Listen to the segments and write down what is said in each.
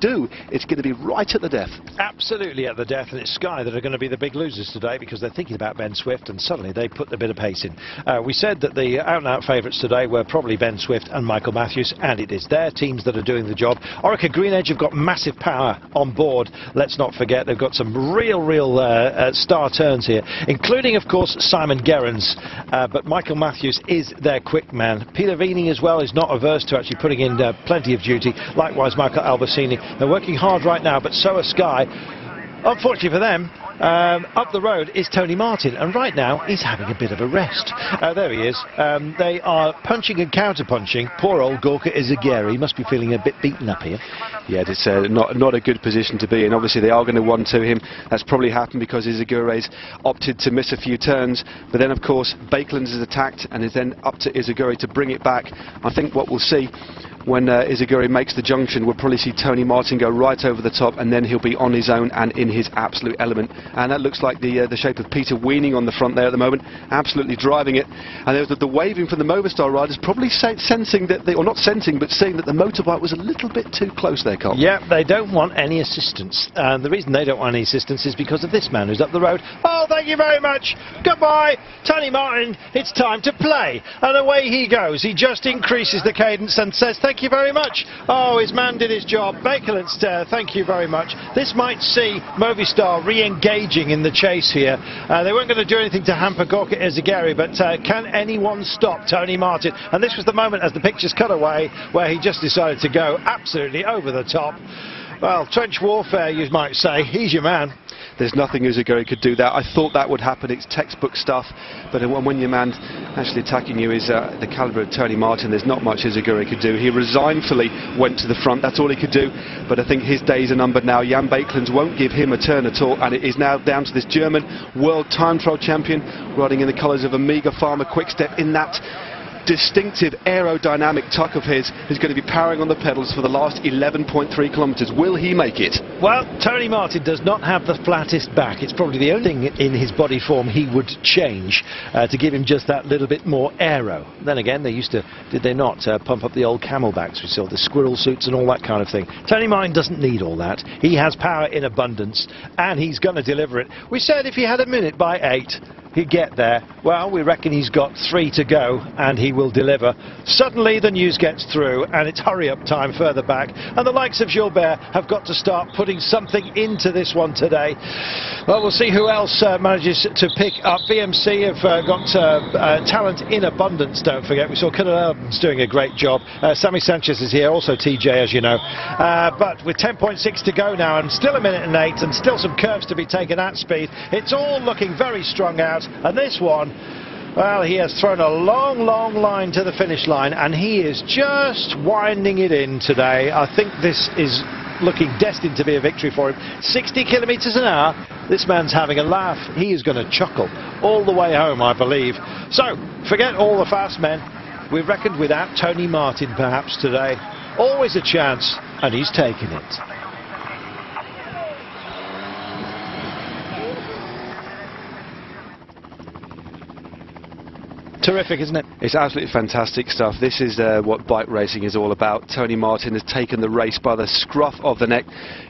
do, it's going to be right at the death. Absolutely at the death, and it's Sky that are going to be the big losers today because they're thinking about Ben Swift, and suddenly they put a bit of pace in. We said that the out-and-out favourites today were probably Ben Swift and Michael Matthews, and it is their teams that are doing the job. Orica Green Edge have got massive power on board. Let's not forget they've got some real star turns here, including, of course, Simon Gerrans, but Michael Matthews is their quick man. Peter Vini as well is not averse to actually putting in plenty of duty. Likewise, Michael Albacini. They're working hard right now, but so are Sky. Unfortunately for them, up the road is Tony Martin, and right now he's having a bit of a rest. There he is. They are punching and counter-punching. Poor old Gorka Izagirre. He must be feeling a bit beaten up here. Yeah, it's not a good position to be in. Obviously, they are going to want to him. That's probably happened because Izagirre's opted to miss a few turns. But then, of course, Bakelands is attacked, and is then up to Izagirre to bring it back. I think what we'll see when Izagirre makes the junction, we'll probably see Tony Martin go right over the top, and then he'll be on his own and in his absolute element. And that looks like the shape of Peter Weaning on the front there at the moment, absolutely driving it. And there's the waving from the Movistar riders, probably sensing that, or not sensing, but seeing that the motorbike was a little bit too close there, Carl. Yeah, they don't want any assistance. And the reason they don't want any assistance is because of this man who's up the road. Oh, thank you very much. Goodbye, Tony Martin. It's time to play. And away he goes. He just increases the cadence and says, thank you very much. Oh, his man did his job. Bakelands, thank you very much. This might see Movistar re-engaging in the chase here. They weren't going to do anything to hamper Gorka Izagirre, but can anyone stop Tony Martin? And this was the moment, as the pictures cut away, where he just decided to go absolutely over the top. Well, trench warfare, you might say. He's your man. There's nothing Izagirre could do that. I thought that would happen. It's textbook stuff. But when your man actually attacking you is the calibre of Tony Martin, there's not much Izagirre could do. He resignedly went to the front. That's all he could do. But I think his days are numbered now. Jan Bakelands won't give him a turn at all. And it is now down to this German world time trial champion riding in the colours of Amiga Pharma Quickstep in that distinctive aerodynamic tuck of his, who's going to be powering on the pedals for the last 11.3 kilometres. Will he make it? Well, Tony Martin does not have the flattest back. It's probably the only thing in his body form he would change to give him just that little bit more aero. Then again, they used to, did they not, pump up the old camelbacks? We saw the squirrel suits and all that kind of thing. Tony Martin doesn't need all that. He has power in abundance, and he's going to deliver it. We said if he had a minute by 8, he'd get there. Well, we reckon he's got 3 to go, and he will deliver. Suddenly the news gets through, and it's hurry-up time further back, and the likes of Gilbert have got to start putting something into this one today. Well, we'll see who else manages to pick up. VMC have got talent in abundance, don't forget. We saw Cullen Elbens doing a great job. Sammy Sanchez is here, also TJ, as you know. But with 10.6 to go now, and still a minute and 8, and still some curves to be taken at speed, it's all looking very strung out. And this one, well, he has thrown a long line to the finish line, and he is just winding it in today. I think this is looking destined to be a victory for him. 60 kilometres an hour. This man's having a laugh. He is going to chuckle all the way home, I believe. So, forget all the fast men. We've reckoned without Tony Martin perhaps today. Always a chance, and he's taken it. Terrific, isn't it? It's absolutely fantastic stuff. This is what bike racing is all about. Tony Martin has taken the race by the scruff of the neck,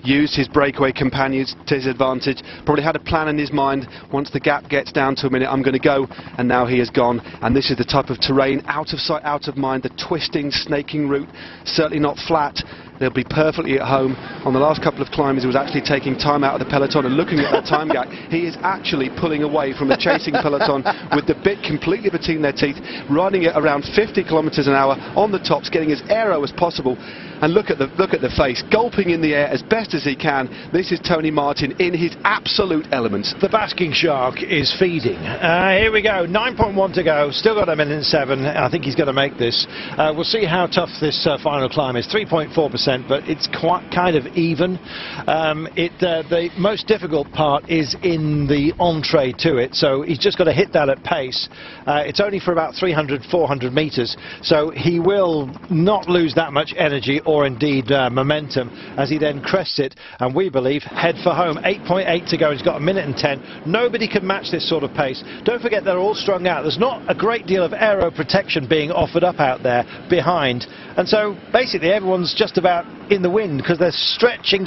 used his breakaway companions to his advantage, probably had a plan in his mind. Once the gap gets down to a minute, I'm going to go, and now he has gone. And this is the type of terrain, out of sight, out of mind, the twisting, snaking route, certainly not flat. They'll be perfectly at home. On the last couple of climbs, he was actually taking time out of the peloton and looking at that time gap. He is actually pulling away from a chasing peloton with the bit completely between their teeth, riding it around 50 kilometres an hour on the tops, getting as aero as possible. And look at the face, gulping in the air as best as he can. This is Tony Martin in his absolute elements. The basking shark is feeding. Here we go, 9.1 to go, still got a minute and 7. I think he's going to make this. We'll see how tough this final climb is. 3.4%, but it's quite kind of even. The most difficult part is in the entree to it, so he's just got to hit that at pace. It's only for about 300, 400 metres, so he will not lose that much energy or indeed momentum, as he then crests it, and we believe head for home. 8.8 to go. He's got 1:10. Nobody can match this sort of pace. Don't forget, they're all strung out. There's not a great deal of aero protection being offered up out there behind, and so basically everyone's just about in the wind because they're stretching.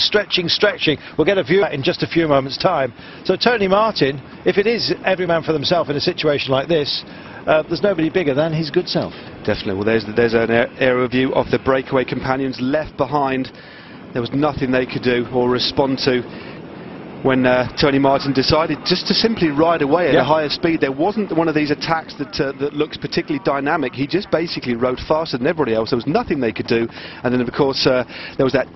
We'll get a view in just a few moments' time. So Tony Martin, if it is every man for themselves in a situation like this, there's nobody bigger than his good self. Definitely. Well, there's an aerial view of the breakaway companions left behind. There was nothing they could do or respond to when Tony Martin decided just to simply ride away at a higher speed. There wasn't one of these attacks that looks particularly dynamic. He just basically rode faster than everybody else. There was nothing they could do. And then, of course, there was that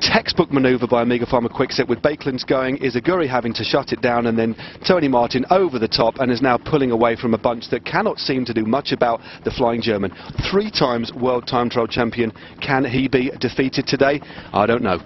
textbook manoeuvre by Omega Pharma Quickstep with Bakelands going, Izaguri having to shut it down, and then Tony Martin over the top and is now pulling away from a bunch that cannot seem to do much about the Flying German. 3 times world time trial champion. Can he be defeated today? I don't know.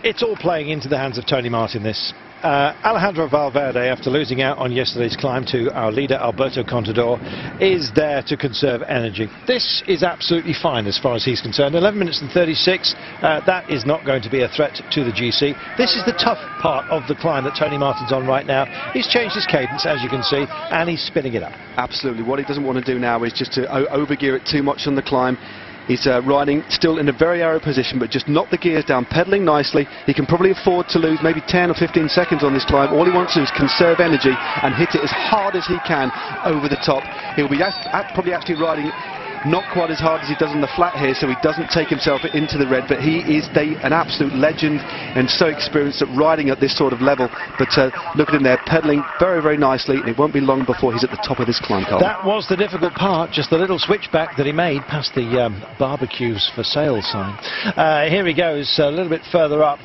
It's all playing into the hands of Tony Martin, this. Alejandro Valverde, after losing out on yesterday's climb to our leader Alberto Contador, is there to conserve energy. This is absolutely fine as far as he's concerned. 11 minutes and 36, that is not going to be a threat to the GC. This is the tough part of the climb that Tony Martin's on right now. He's changed his cadence, as you can see, and he's spinning it up. Absolutely. What he doesn't want to do now is just to overgear it too much on the climb. He's riding still in a very aero position, but just knock the gears down, pedalling nicely. He can probably afford to lose maybe 10 or 15 seconds on this climb. All he wants to do is conserve energy and hit it as hard as he can over the top. He'll be probably actually riding not quite as hard as he does on the flat here, so he doesn't take himself into the red, but he is an absolute legend and so experienced at riding at this sort of level. But look at him there, pedalling very nicely, and it won't be long before he's at the top of this climb, Carl. That was the difficult part, just the little switchback that he made past the barbecues for sale sign. Here he goes, a little bit further up.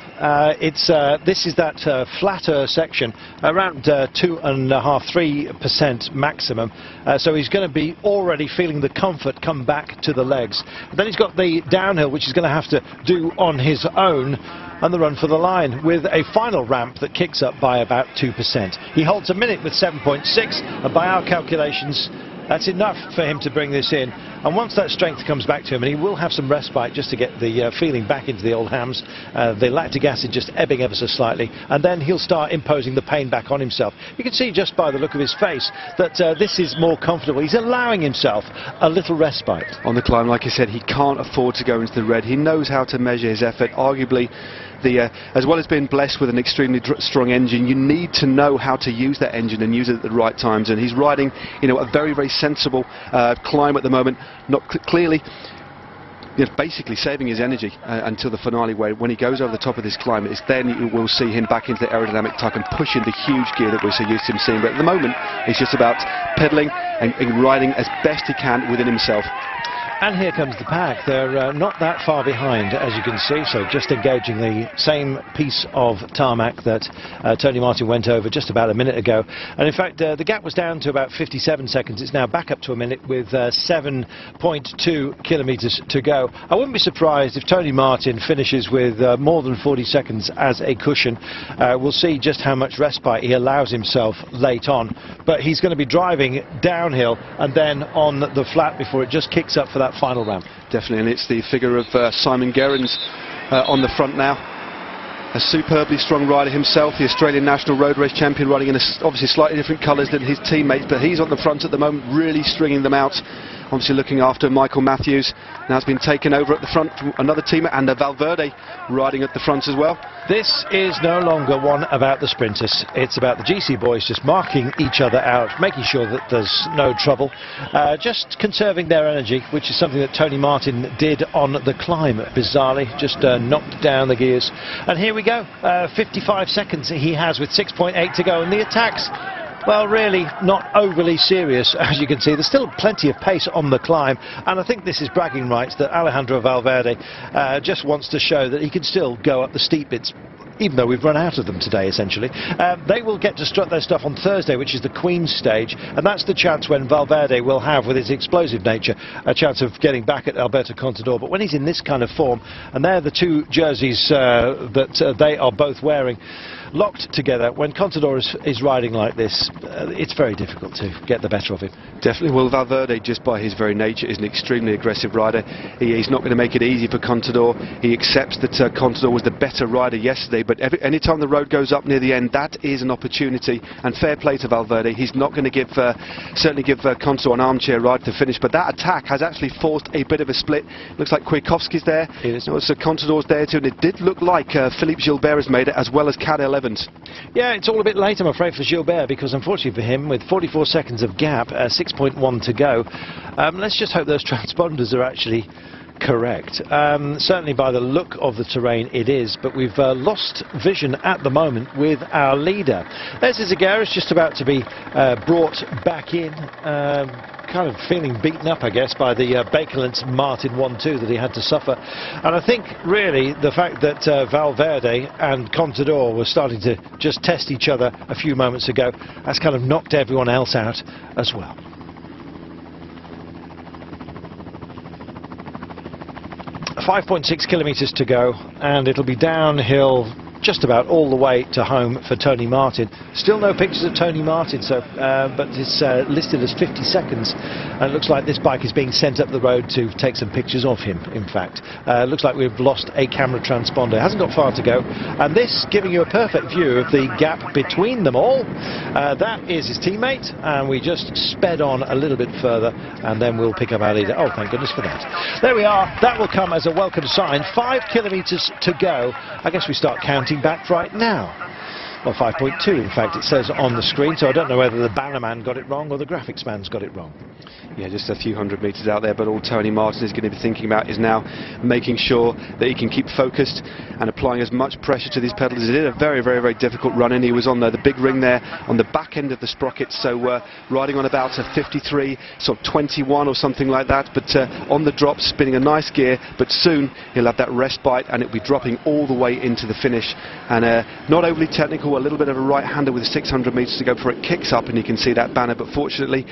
This is that flatter section, around 2.5–3% maximum, so he's going to be already feeling the comfort come back to the legs. Then he's got the downhill, which he's going to have to do on his own, and the run for the line with a final ramp that kicks up by about 2%. He holds a minute with 7.6, and by our calculations that's enough for him to bring this in. And once that strength comes back to him, and he will have some respite just to get the feeling back into the old hams, the lactic acid just ebbing ever so slightly, and then he'll start imposing the pain back on himself. You can see just by the look of his face that this is more comfortable. He's allowing himself a little respite. On the climb, like I said, he can't afford to go into the red. He knows how to measure his effort. Arguably, as well as being blessed with an extremely strong engine, you need to know how to use that engine and use it at the right times. And he's riding, a very sensible climb at the moment. Not clearly, basically saving his energy until the finale, where when he goes over the top of this climb, it's then you will see him back into the aerodynamic tuck and pushing the huge gear that we're so used to him seeing. But at the moment, it's just about pedaling and riding as best he can within himself. And here comes the pack. They're not that far behind, as you can see, so just engaging the same piece of tarmac that Tony Martin went over just about a minute ago. And in fact, the gap was down to about 57 seconds. It's now back up to a minute with 7.2 kilometres to go. I wouldn't be surprised if Tony Martin finishes with more than 40 seconds as a cushion. We'll see just how much respite he allows himself late on. But he's going to be driving downhill and then on the flat before it just kicks up for that final ramp. Definitely, and it's the figure of Simon Gerrans on the front now. A superbly strong rider himself, the Australian national road race champion, riding in obviously slightly different colours than his teammates, but he's on the front at the moment, really stringing them out. Obviously looking after Michael Matthews. Now it's been taken over at the front from another teamer, and Valverde riding at the front as well. This is no longer one about the sprinters. It's about the GC boys just marking each other out, making sure that there's no trouble, just conserving their energy, which is something that Tony Martin did on the climb, bizarrely, just knocked down the gears. And here we go, 55 seconds he has with 6.8 to go, and the attacks, well, really not overly serious. As you can see, there's still plenty of pace on the climb, and I think this is bragging rights that Alejandro Valverde just wants to show that he can still go up the steep bits even though we've run out of them today, essentially. They will get to strut their stuff on Thursday, which is the Queen's stage, and that's the chance when Valverde will have, with his explosive nature, a chance of getting back at Alberto Contador. But when he's in this kind of form, and they're the two jerseys that they are both wearing, locked together, when Contador is riding like this, it's very difficult to get the better of him. Definitely. Well, Valverde, just by his very nature, is an extremely aggressive rider. He's not going to make it easy for Contador. He accepts that Contador was the better rider yesterday, but any time the road goes up near the end, that is an opportunity, and fair play to Valverde. He's not going to certainly give Contador an armchair ride to finish, but that attack has actually forced a bit of a split. Looks like Kwiatkowski's there, so Contador's there too, and it did look like Philippe Gilbert has made it, as well as Cadel Evans. Yeah, it's all a bit late, I'm afraid, for Gilbert, because unfortunately for him, with 44 seconds of gap, 6.1 to go, let's just hope those transponders are actually correct. Certainly by the look of the terrain it is, but we've lost vision at the moment with our leader. There's Izagirre's just about to be brought back in, kind of feeling beaten up, I guess, by the Bakelance Martin 1-2 that he had to suffer. And I think really the fact that Valverde and Contador were starting to just test each other a few moments ago, that's kind of knocked everyone else out as well. .6 kilometres to go, and it'll be downhill just about all the way to home for Tony Martin. Still no pictures of Tony Martin, so but it's listed as 50 seconds, and it looks like this bike is being sent up the road to take some pictures of him. In fact, looks like we've lost a camera transponder. It hasn't got far to go, and this giving you a perfect view of the gap between them all. That is his teammate, and we just sped on a little bit further, and then we'll pick up our leader. Oh, thank goodness for that. There we are. That will come as a welcome sign. 5 kilometres to go. I guess we start counting back right now. Well, 5.2 in fact it says on the screen, so I don't know whether the banner man got it wrong or the graphics man's got it wrong. Yeah, just a few hundred metres out there, but all Tony Martin is going to be thinking about is now making sure that he can keep focused and applying as much pressure to these pedals. He did a very, very, very difficult run in. He was on the big ring there on the back end of the sprockets, so riding on about a 53, sort of 21 or something like that, but on the drop, spinning a nice gear, but soon he'll have that respite and it'll be dropping all the way into the finish. And not overly technical, a little bit of a right-hander with 600 metres to go before it kicks up, and you can see that banner, but fortunately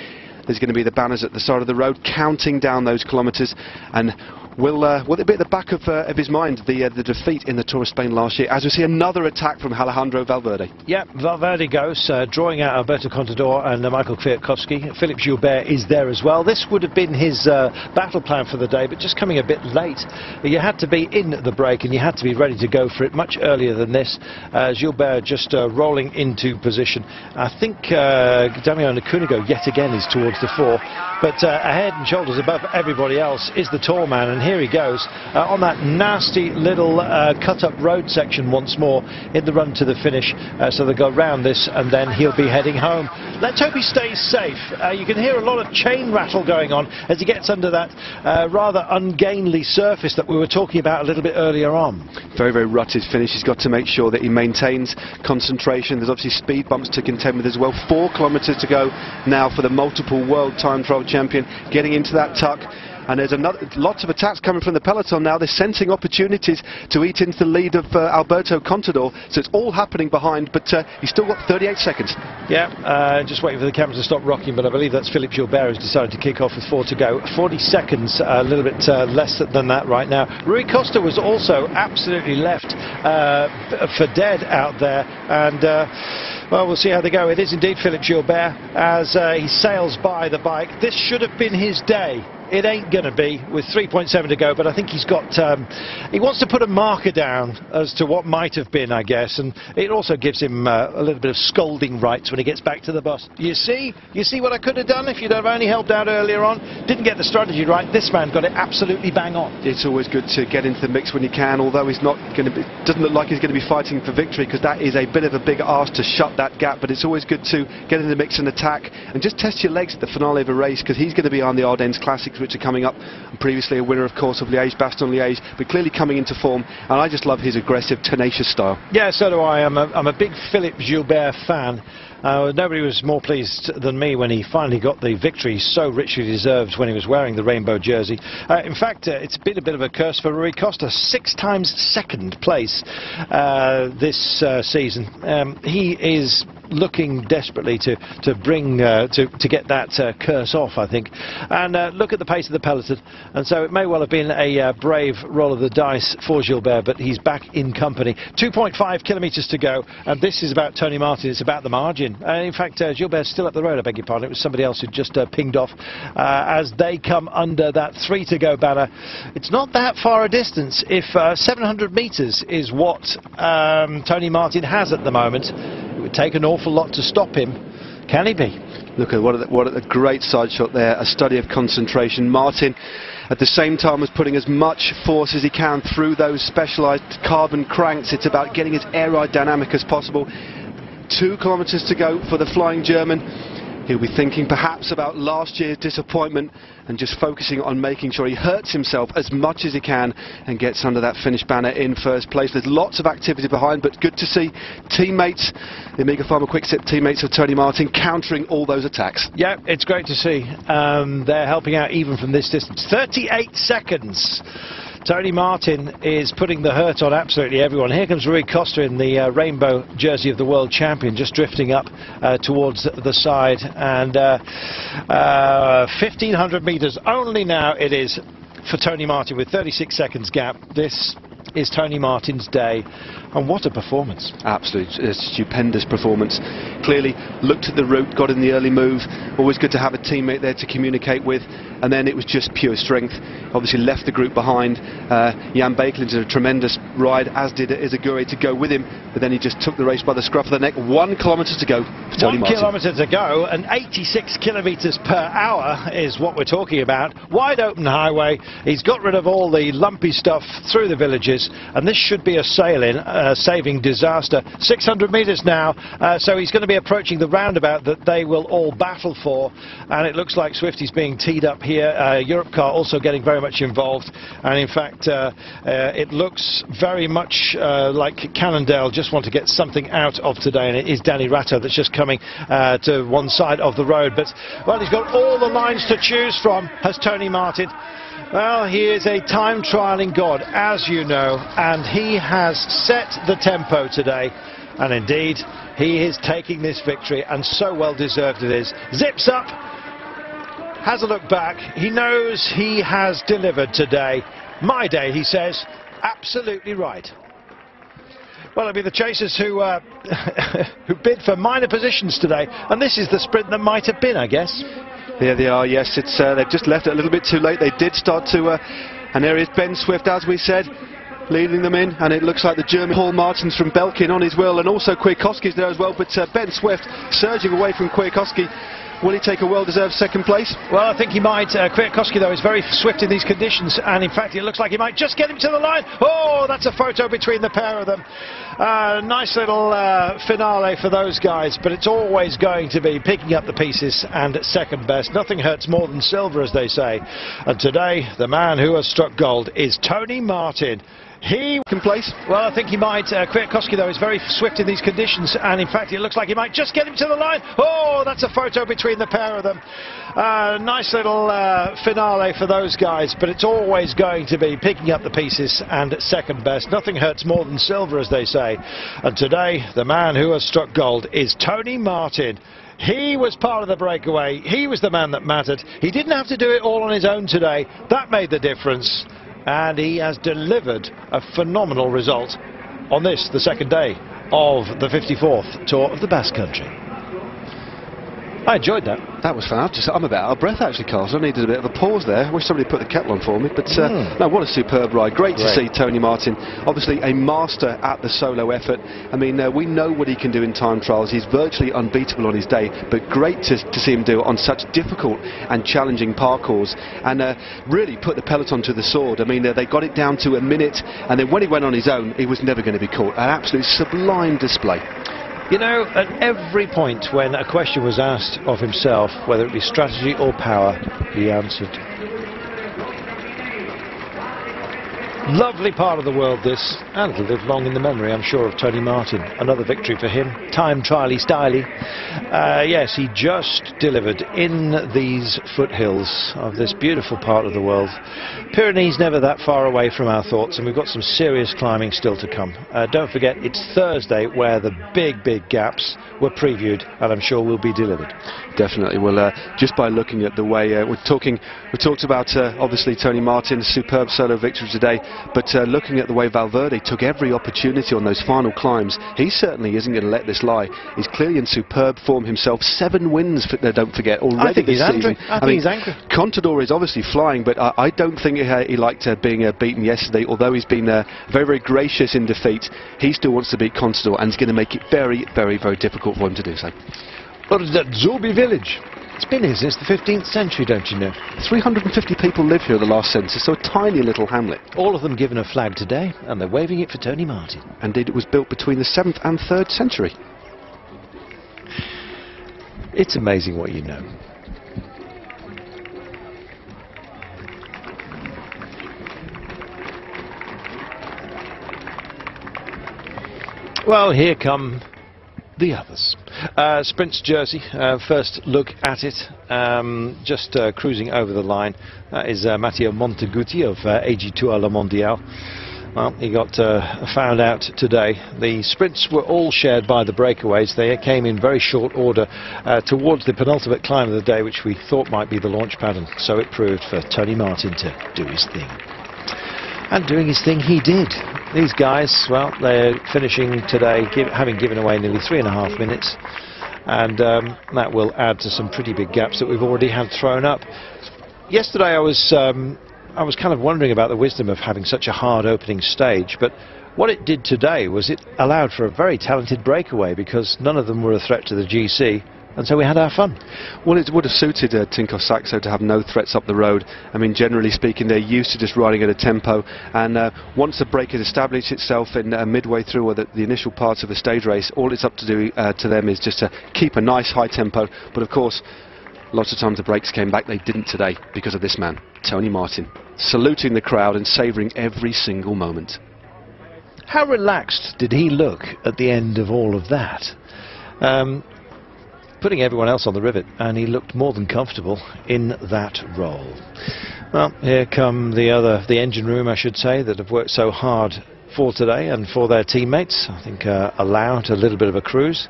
there's going to be the banners at the side of the road counting down those kilometres, and will it be at the back of his mind, the defeat in the Tour of Spain last year, as we see another attack from Alejandro Valverde. Yeah, Valverde goes, drawing out Alberto Contador and Michael Kwiatkowski. Philippe Gilbert is there as well. This would have been his battle plan for the day, but just coming a bit late. You had to be in the break and you had to be ready to go for it much earlier than this. Gilbert just rolling into position. I think Damiano Cunego yet again is towards the fore, but ahead and shoulders above everybody else is the tall man, and here he goes on that nasty little cut-up road section once more in the run to the finish. So they'll go round this and then he'll be heading home. Let's hope he stays safe. You can hear a lot of chain rattle going on as he gets under that rather ungainly surface that we were talking about a little bit earlier on. Very, very rutted finish. He's got to make sure that he maintains concentration. There's obviously speed bumps to contend with as well. 4 kilometres to go now for the multiple world time trial champion, getting into that tuck. And there's lots of attacks coming from the peloton now. They're sensing opportunities to eat into the lead of Alberto Contador. So it's all happening behind, but he's still got 38 seconds. Yeah, just waiting for the camera to stop rocking, but I believe that's Philippe Gilbert who's decided to kick off with 4 to go. 40 seconds, a little bit less than that right now. Rui Costa was also absolutely left for dead out there, and well, we'll see how they go. It is indeed Philippe Gilbert as he sails by the bike. This should have been his day. It ain't going to be with 3.7 to go, but I think he's got, he wants to put a marker down as to what might have been, I guess, and it also gives him a little bit of scolding rights when he gets back to the bus. You see what I could have done if you'd have only helped out earlier on? Didn't get the strategy right. This man got it absolutely bang on. It's always good to get into the mix when you can, although he's not going to be, doesn't look like he's going to be fighting for victory, because that is a bit of a big ask to shut that gap, but it's always good to get in the mix and attack and just test your legs at the finale of a race, because he's going to be on the Ardennes Classic legs which are coming up. And previously a winner, of course, of Liège-Bastogne-Liège, but clearly coming into form. And I just love his aggressive, tenacious style. Yeah, so do I. I'm a big Philippe Gilbert fan. Nobody was more pleased than me when he finally got the victory so richly deserved when he was wearing the rainbow jersey. In fact, it's been a bit of a curse for Rui Costa. 6 times second place this season. He is looking desperately to get that curse off, I think. And look at the pace of the peloton. And so it may well have been a brave roll of the dice for Gilbert, but he's back in company. 2.5 kilometres to go, and this is about Tony Martin. It's about the margin. In fact, Gilbert's still up the road, I beg your pardon. It was somebody else who just pinged off as they come under that 3 to go banner. It's not that far a distance. If 700 metres is what Tony Martin has at the moment, it would take an awful lot to stop him. Can he be? Look at what a great side shot there, a study of concentration. Martin, at the same time, was putting as much force as he can through those specialised carbon cranks. It's about getting as aerodynamic as possible. 2 kilometres to go for the Flying German. He'll be thinking perhaps about last year's disappointment and just focusing on making sure he hurts himself as much as he can and gets under that finish banner in first place. There's lots of activity behind, but good to see teammates, the Omega Pharma Quick-Step teammates of Tony Martin, countering all those attacks. Yeah, it's great to see. They're helping out even from this distance. 38 seconds. Tony Martin is putting the hurt on absolutely everyone. Here comes Rui Costa in the rainbow jersey of the world champion, just drifting up towards the side. And 1,500 metres only now it is for Tony Martin with 36 seconds gap. This is Tony Martin's day, and what a performance. Absolutely, a stupendous performance. Clearly looked at the route, got in the early move. Always good to have a teammate there to communicate with, and then it was just pure strength. Obviously left the group behind. Jan Bakeland did a tremendous ride, as did Izaguri to go with him, but then he just took the race by the scruff of the neck. 1 kilometre to go for Tony Martin. 1 kilometre to go, and 86 kilometres per hour is what we're talking about. Wide open highway. He's got rid of all the lumpy stuff through the villages, and this should be a saving disaster. 600 metres now, so he's going to be approaching the roundabout that they will all battle for, and it looks like Swifty's being teed up here. Europcar also getting very much involved, and in fact it looks very much like Cannondale just want to get something out of today, and it is Danny Ratto that's just coming to one side of the road. But well, he's got all the lines to choose from, has Tony Martin. Well, he is a time trialling god, as you know, and he has set the tempo today, and indeed he is taking this victory, and so well deserved it is. Zips up, has a look back. He knows he has delivered today. My day, he says. Absolutely right. Well, it'll be the chasers who who bid for minor positions today, and this is the sprint that might have been, I guess. There they are, yes. It's they've just left it a little bit too late. They did start to, and there is Ben Swift, as we said, leading them in, and it looks like the German Paul Martins from Belkin on his wheel, and also Kwiatkowski's there as well, but Ben Swift surging away from Kwiatkowski. Will he take a well-deserved second place? Well, I think he might. Kwiatkowski, though, is very swift in these conditions, and in fact it looks like he might just get him to the line. Oh, that's a photo between the pair of them. Nice little finale for those guys, but it's always going to be picking up the pieces and second best. Nothing hurts more than silver, as they say. And today, the man who has struck gold is Tony Martin. He can place. Well, I think he might. Kwiatkowski, though, is very swift in these conditions, and in fact it looks like he might just get him to the line. Oh, that's a photo between the pair of them. Nice little finale for those guys, but it's always going to be picking up the pieces and second best. Nothing hurts more than silver, as they say. And today, the man who has struck gold is Tony Martin. He was part of the breakaway. He was the man that mattered. He didn't have to do it all on his own today. That made the difference. And he has delivered a phenomenal result on this, the second day of the 54th Tour of the Basque Country. I enjoyed that. That was fun. I'm about out of breath, actually, Carl. So I needed a bit of a pause there. I wish somebody put the kettle on for me. But no, what a superb ride. Great to see Tony Martin. Obviously a master at the solo effort. I mean, we know what he can do in time trials. He's virtually unbeatable on his day. But great to see him do it on such difficult and challenging parcours. And really put the peloton to the sword. I mean, they got it down to a minute. And then when he went on his own, he was never going to be caught. An absolute sublime display. You know, at every point when a question was asked of himself, whether it be strategy or power, he answered Lovely part of the world this, and it'll live long in the memory, I'm sure, of Tony Martin. Another victory for him. Time trially styly. Yes, he just delivered in these foothills of this beautiful part of the world. Pyrenees never that far away from our thoughts, and we've got some serious climbing still to come. Don't forget, it's Thursday where the big gaps were previewed, and I'm sure will be delivered. Definitely. Well, just by looking at the way we talked about obviously Tony Martin's superb solo victory today, but looking at the way Valverde took every opportunity on those final climbs, he certainly isn't going to let this lie. He's clearly in superb form himself. 7 wins, don't forget, already this season. I think he's angry. Contador is obviously flying, but I don't think he liked being beaten yesterday. Although he's been very gracious in defeat, he still wants to beat Contador, and he's going to make it very difficult for him to do so. What is that Zobi village? It's been here since the 15th century, don't you know? 350 people live here at the last census, so a tiny little hamlet. All of them given a flag today, and they're waving it for Tony Martin. Indeed, it was built between the 7th and 3rd century. It's amazing what you know. Well, here come the others. Sprint's jersey, first look at it, just cruising over the line. That is Matteo Monteguti of AG Tour Le Mondial. Well, he got found out today. The sprints were all shared by the breakaways. They came in very short order towards the penultimate climb of the day, which we thought might be the launch pad, and so it proved for Tony Martin to do his thing. And doing his thing he did. These guys, well, they're finishing today having given away nearly 3.5 minutes, and that will add to some pretty big gaps that we've already had thrown up. Yesterday I was kind of wondering about the wisdom of having such a hard opening stage, but what it did today was it allowed for a very talented breakaway, because none of them were a threat to the GC. And so we had our fun. Well, it would have suited Tinko Saxo to have no threats up the road. I mean, generally speaking, they're used to just riding at a tempo, and once the break has established itself in midway through or the initial parts of a stage race, all it's up to do to them is just to keep a nice high tempo. But of course, lots of times the breaks came back. They didn't today because of this man, Tony Martin, saluting the crowd and savouring every single moment. How relaxed did he look at the end of all of that? Putting everyone else on the rivet, and he looked more than comfortable in that role. Well, here come the engine room, I should say, that have worked so hard for today and for their teammates. I think allowed a little bit of a cruise,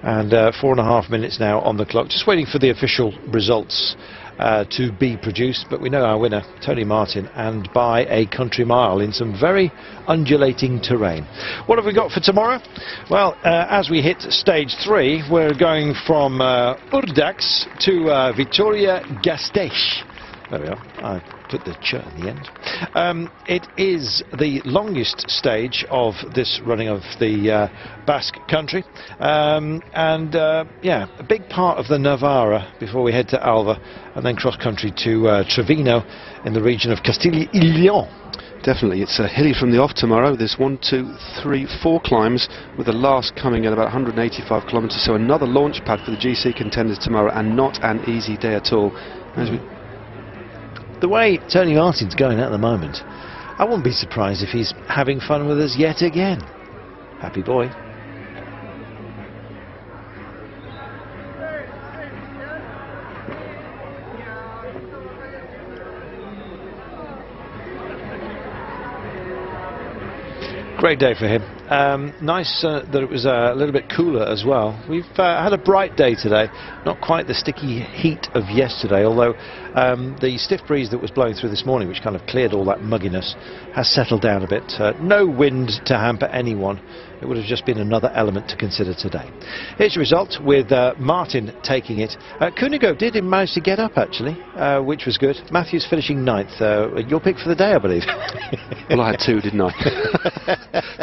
and 4.5 minutes now on the clock, just waiting for the official results to be produced. But we know our winner, Tony Martin, and by a country mile in some very undulating terrain. What have we got for tomorrow? Well, as we hit stage 3, we're going from Urdax to Vitoria-Gasteiz. There we are. I put the ch in the end. It is the longest stage of this running of the Basque country, yeah, a big part of the Navarra before we head to Alva, and then cross country to Trevino in the region of Castile y Leon. Definitely, it's hilly from the off tomorrow. There's 1, 2, 3, 4 climbs, with the last coming at about 185 kilometres, so another launch pad for the GC contenders tomorrow, and not an easy day at all. The way Tony Martin's going at the moment, I wouldn't be surprised if he's having fun with us yet again. Happy boy. Great day for him. Nice that it was a little bit cooler as well. We've had a bright day today, not quite the sticky heat of yesterday, although the stiff breeze that was blowing through this morning, which kind of cleared all that mugginess, has settled down a bit. No wind to hamper anyone. It would have just been another element to consider today. Here's your result, with Martin taking it. Cunego did manage to get up, actually, which was good. Matthews finishing 9th. Your pick for the day, I believe. Well, I had 2, didn't I?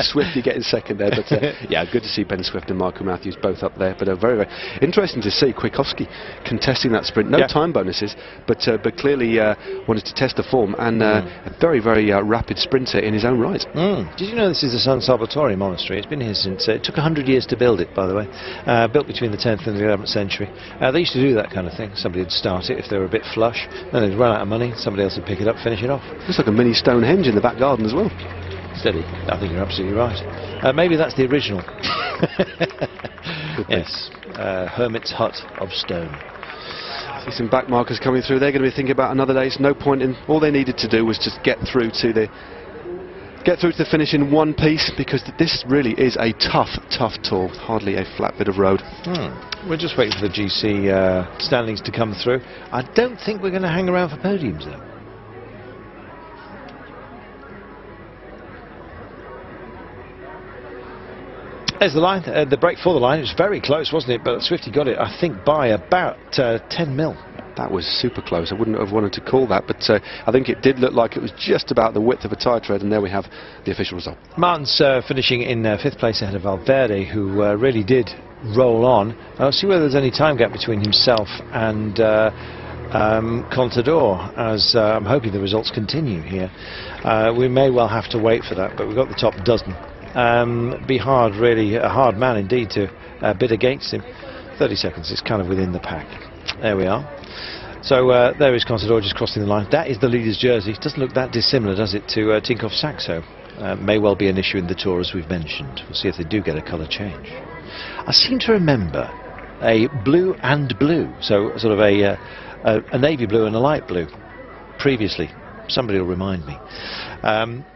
Swift, you get getting second there. But yeah, good to see Ben Swift and Michael Matthews both up there. But very, very interesting to see Kwiatkowski contesting that sprint. No time bonuses, but clearly wanted to test the form, and a very, very rapid sprinter in his own right. Did you know this is the San Salvatore monastery? It's been here since, it took 100 years to build it, by the way. Built between the 10th and the 11th century. They used to do that kind of thing. Somebody would start it if they were a bit flush, then they'd run out of money, somebody else would pick it up, finish it off. Looks like a mini Stonehenge in the back garden as well. Steady. I think you're absolutely right. Maybe that's the original. Yes. Hermit's hut of stone. See some back markers coming through. They're going to be thinking about another day. It's no point in. All they needed to do was just get through to the finish in one piece, because this really is a tough tour. Hardly a flat bit of road. We're just waiting for the GC standings to come through. I don't think we're going to hang around for podiums though. There's the line, the break for the line. It was very close, wasn't it? But Swifty got it, I think, by about 10 mil. That was super close. I wouldn't have wanted to call that, but I think it did look like it was just about the width of a tyre tread, and there we have the official result. Martin's finishing in 5th place ahead of Valverde, who really did roll on. I'll see whether there's any time gap between himself and Contador, as I'm hoping the results continue here. We may well have to wait for that, but we've got the top dozen. Be hard, really, a hard man indeed to bid against him. 30 seconds, it's kind of within the pack. There we are. So there is Contador just crossing the line. That is the leader's jersey. Doesn't look that dissimilar, does it, to Tinkoff Saxo? May well be an issue in the Tour, as we've mentioned. We'll see if they do get a colour change. I seem to remember a blue and blue, so sort of a navy blue and a light blue previously. Somebody will remind me.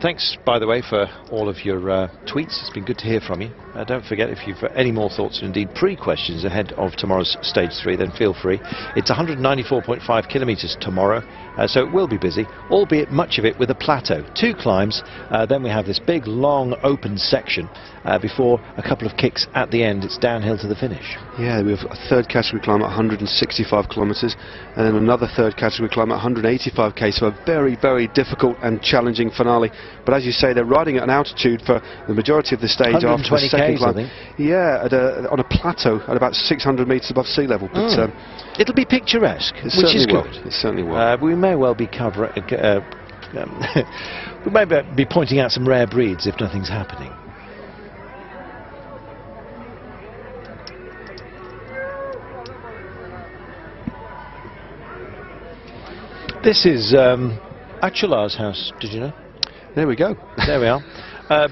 Thanks, by the way, for all of your tweets. It's been good to hear from you. Don't forget, if you've any more thoughts and indeed pre-questions ahead of tomorrow's stage 3, then feel free. It's 194.5 kilometres tomorrow, so it will be busy, albeit much of it with a plateau. 2 climbs, then we have this big, long, open section before a couple of kicks at the end. It's downhill to the finish. Yeah, we have a 3rd category climb at 165 kilometres, and then another 3rd category climb at 185k, so a very, very difficult and challenging finale. But as you say, they're riding at an altitude for the majority of the stage after the 2nd climb. I think. Yeah, on a platew at about 600 metres above sea level. But it'll be picturesque, which is good. It certainly will. We may well be covering. We may be pointing out some rare breeds if nothing's happening. This is Achular's house, did you know? There we go. There we are.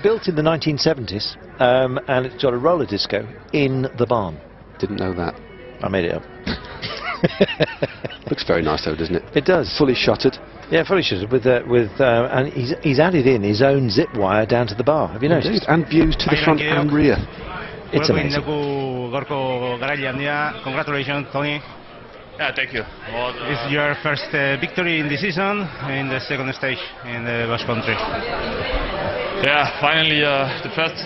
Built in the 1970s, and it's got a roller disco in the barn. Didn't know that. I made it up. Looks very nice though, doesn't it? It does. Fully shuttered. Yeah, fully shuttered and he's added in his own zip wire down to the bar. Have you noticed? Indeed. And views to the front and rear. It's amazing. Congratulations, Tony. Yeah, thank you. It's your first victory in the season in the 2nd stage in the Basque Country. Yeah, finally the first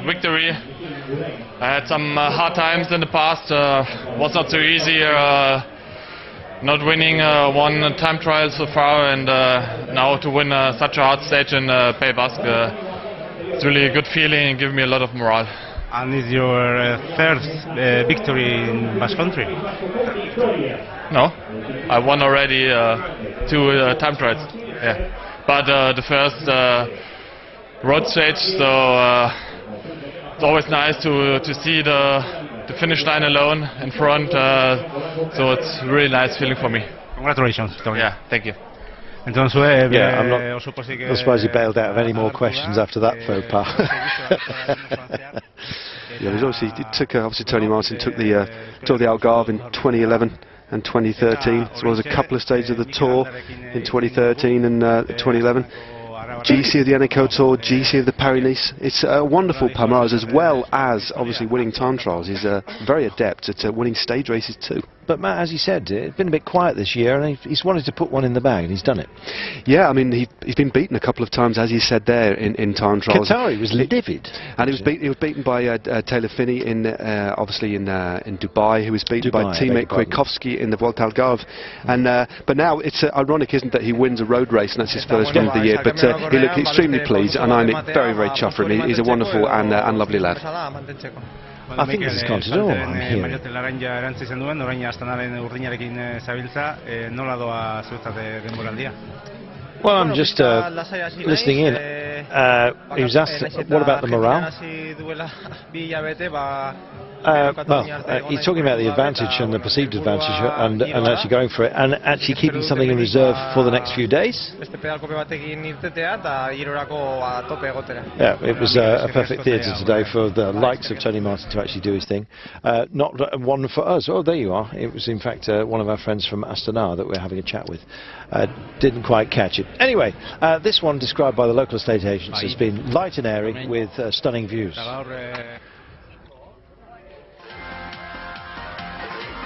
victory. I had some hard times in the past. Was not so easy. Not winning one time trial so far, and now to win such a hard stage in Pays Basque, it's really a good feeling and gives me a lot of morale. And is your third victory in Basque Country? No, I won already 2 time trials. Yeah, but the first road stage, so it's always nice to see the finish line alone in front. So it's a really nice feeling for me. Congratulations, Tony. Yeah, thank you. Yeah, I'm not surprised you bailed out of any more questions after that faux pas. Yeah, there's obviously Tony Martin took the Algarve in 2011 and 2013, as well as a couple of stages of the Tour in 2013 and 2011. GC of the Eneco Tour, GC of the Paris-Nice. It's a wonderful palmarès, as well as obviously winning time trials. He's very adept at winning stage races too. but Matt, as he said, it's been a bit quiet this year, and he's wanted to put one in the bag, and he's done it. Yeah, I mean, he's been beaten a couple of times, as he said there, in time trials. Qatari was livid. And he was beaten by Taylor Phinney obviously in Dubai, who was beaten by teammate Kwiatkowski in the Vuelta al Garve. And but now it's ironic, isn't it, that he wins a road race and that's his first win of the year. But he looked extremely pleased, and I'm very, very chuffed for him. He's a wonderful and lovely lad. I think this is Contador. I'm hearing. Well, I'm just listening in. He was asked, what about the morale? He's talking about the advantage and the perceived advantage and actually going for it and actually keeping something in reserve for the next few days. Yeah, it was a perfect theatre today for the likes of Tony Martin to actually do his thing. Not one for us. Oh, there you are. It was in fact one of our friends from Astana that we're having a chat with. Didn't quite catch it. Anyway, this one described by the local estate agents has been light and airy with stunning views.